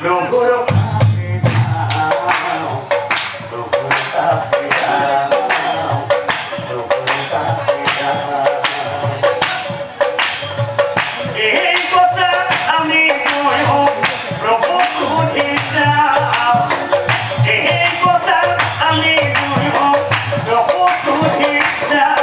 প্রভুর কাছে যাও, প্রভুর কাছে যাও, প্রভুর কাছে যাও। এই কথা আমি বলব, প্রভু বুঝে যাও। এই কথা আমি বলব, প্রভু বুঝে যাও।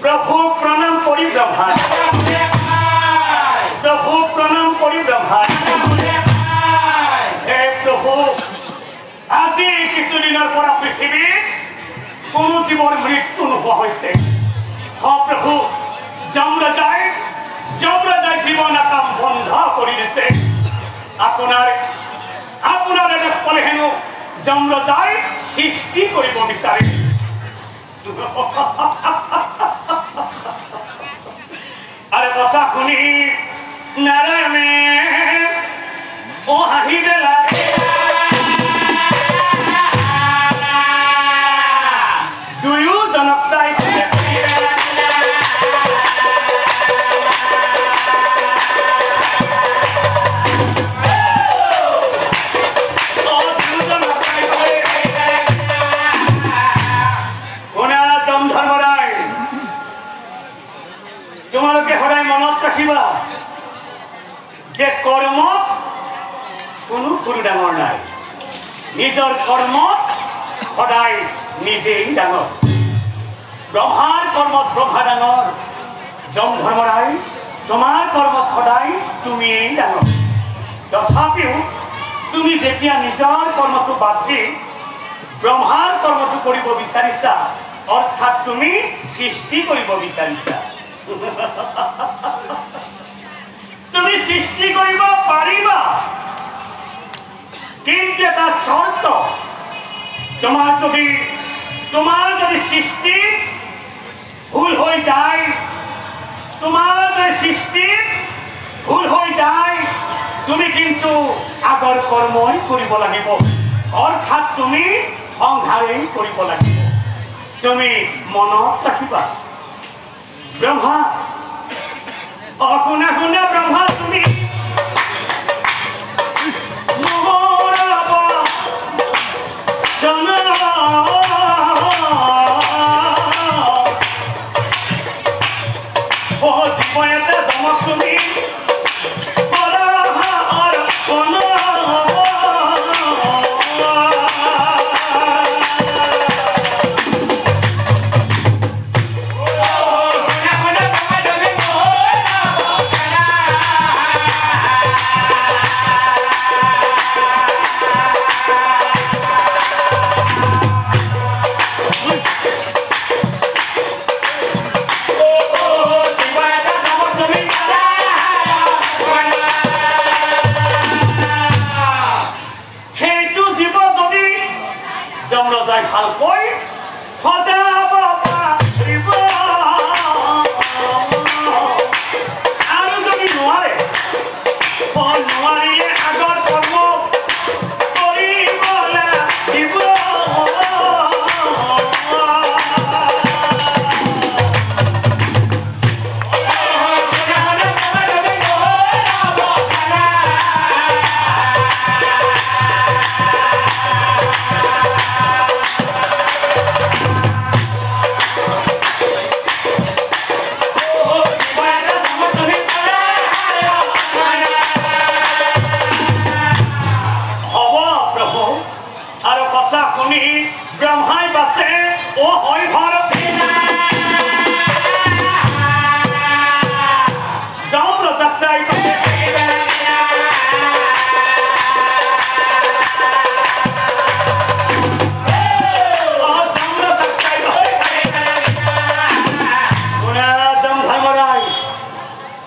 प्रभु प्रणाम करी ब्रह्मा, प्रभु प्रणाम करी ब्रह्मा। हे प्रभु, आज किछुदिনৰ পৰা পৃথিৱীত কোনো জীৱৰ মৃত্যু নোহোৱা হৈছে। हाँ प्रभु, যমৰাজাই জীৱন কাম বন্ধ কৰি দিছে। আপোনাৰ এটা ফলে হেনো যমৰাজাই সৃষ্টি কৰিব বিচাৰে। अरे बच्चा खुनी नारायणे ओ हाही बेला दुयु जनक साई তোমালোকে সদায় মনত ৰাখিবা যে কৰ্মত কোনো গুৰু ডাঙৰ নাই। নিজৰ কৰ্মত সদায় নিজেই ডাঙৰ। ব্ৰহ্মাৰ কৰ্মত ব্ৰহ্মা ডাঙৰ। যম ধৰ্মৰাই তোমাৰ কৰ্মত সদায় তুমিয়েই ডাঙৰ। তথাপিও তুমি যেতিয়া নিজৰ কৰ্মটো বাদ দি ব্ৰহ্মাৰ কৰ্মটো কৰিব বিচাৰিছা, অৰ্থাৎ তুমি সৃষ্টি কৰিব বিচাৰিছা। তুমি সৃষ্টি কৰিব পাৰিবা, কিন্তু এটা শৰ্ত, তোমাৰ যদি সৃষ্টি ভুল হয়ে যায়, তোমাৰ যদি সৃষ্টি ভুল হয়ে যায়, তুমি কিন্তু আগৰ কৰ্মই কৰিব লাগিব, অৰ্থাৎ তুমি সংহাৰেই কৰিব লাগিব। তুমি মনত ৰাখিবা ব্ৰহ্মা, শুনা শুনা ব্ৰহ্মা, তুমি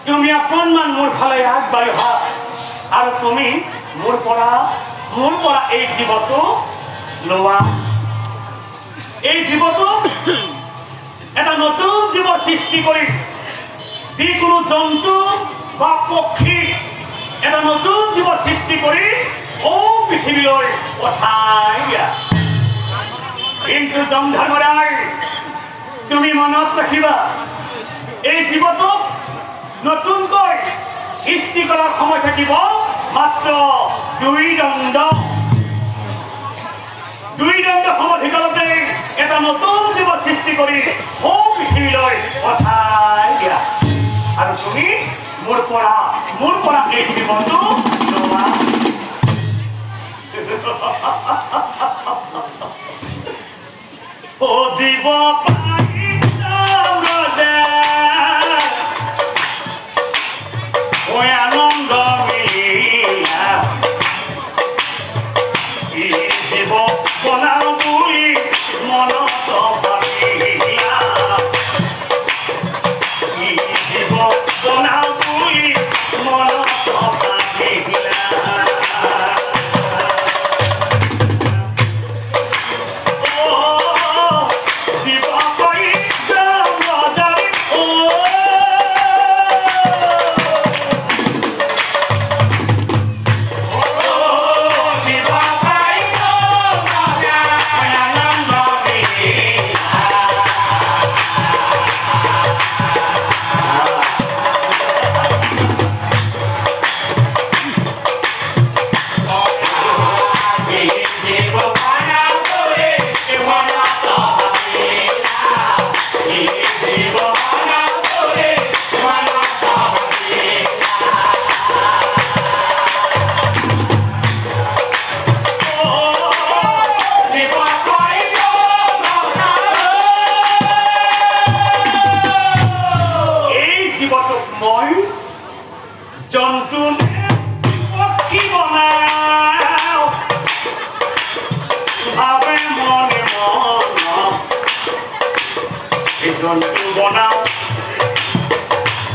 তুমি অকণমান মোৰ ফালে আগবাঢ়ি অহা আৰু তুমি মোৰ পৰা এই জীৱটো লোৱা এই জীৱটো এটা নতুন জীৱ সৃষ্টি কৰি যিকোনো জন্তু বা পক্ষী এটা নতুন জীৱ সৃষ্টি কৰি পৃথিৱীলৈ পঠাই দিয়া কিন্তু জমধৰ্মৰাই তুমি মনত ৰাখিবা এই জীৱটোক নতুনকৈ সৃষ্টি কৰাৰ সময় থাকিব মাত্ৰ 2 দণ্ড সময় ভিতৰতে এটা নতুন জীৱ সৃষ্টি কৰি পৃথিৱীলৈ পঠাই দিয়া আৰু তুমি মোৰ পৰা এই জীৱটো লোৱা ও জীৱ আনন্দ মিলিয়া জীৱ বনাও বুলি মনত ভাবিলা জীৱ বনাও বুলি মনত ভাবিলা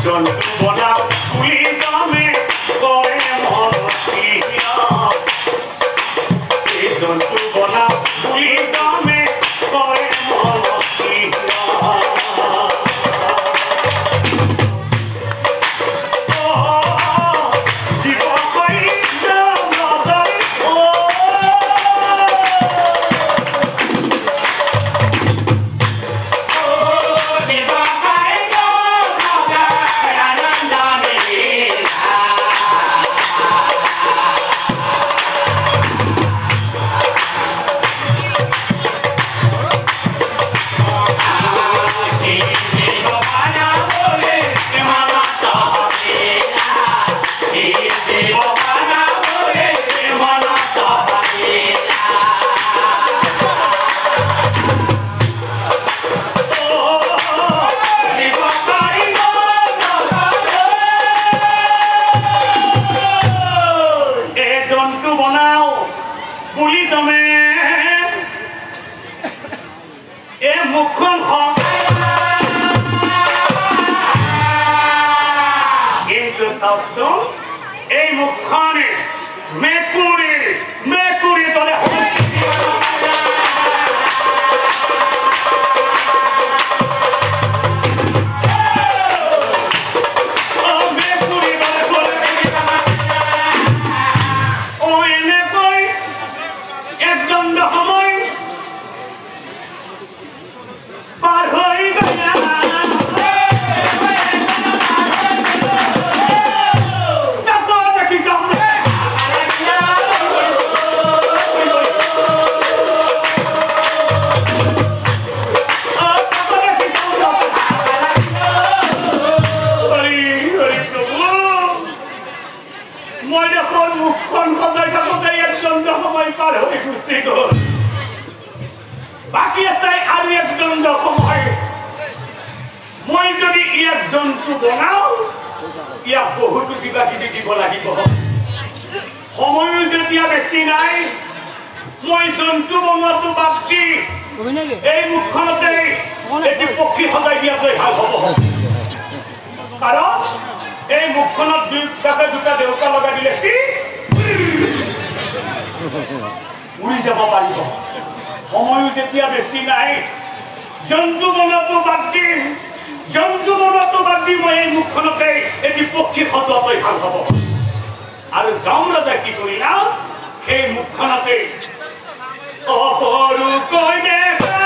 জন্তু বনাও ফুলি জমে কৰে মনসিয়া এই জন্তু বনাও ফুলি জমে কৰে মনসিয়া এই মুখখানে মেকুৰি দলে বাকি আছে আৰু এক দণ্ড সময় মই যদি ইয়াক জন্তু বনাও ইয়াক বহুতো কিবা কিবি দিব লাগিব সময়ো যেতিয়া বেছি নাই মই জন্তু বনোৱাটো বাদ দি এই মুখখনতে এটি পক্ষী সজাই দিয়াটোৱে ভাল হ'ব কাৰণ এই মুখখনত দুটা দুটা দেউকা লগাই দিলে কি উৰি যাব পাৰিব সময়ো যেতিয়া বেছি নাই জন্তু বনতো বাদ দি মই এই মুখখনতে এটি পক্ষী সজোৱাকৈ ভাল হ'ব আৰু যমৰাজে কি কৰিলা সেই মুখখনতে অপৰুকৈ দেখা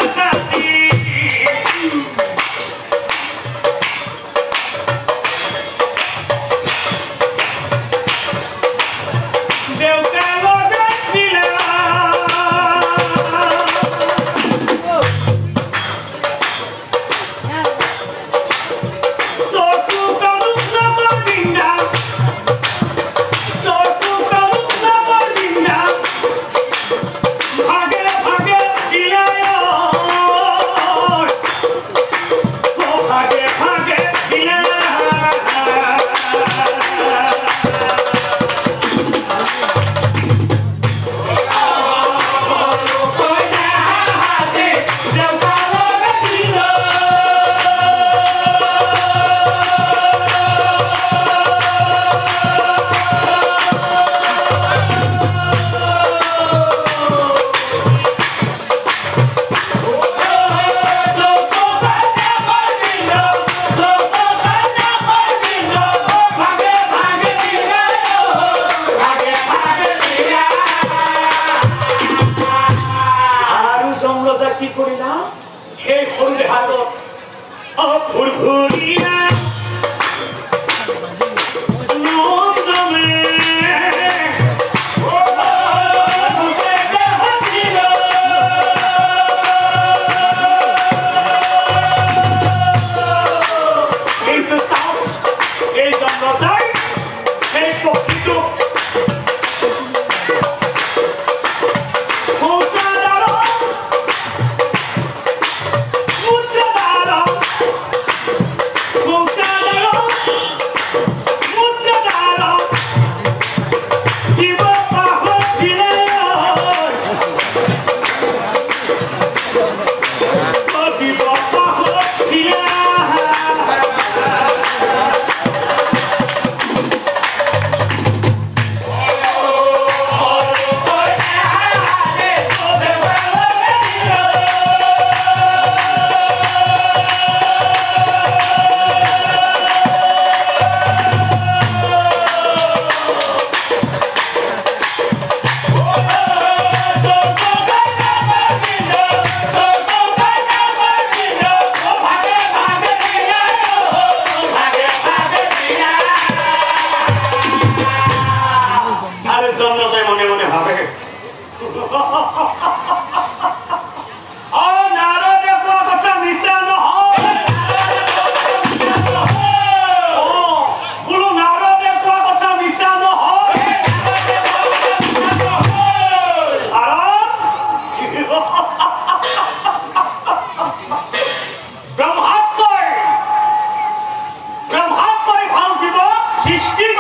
সৃষ্টি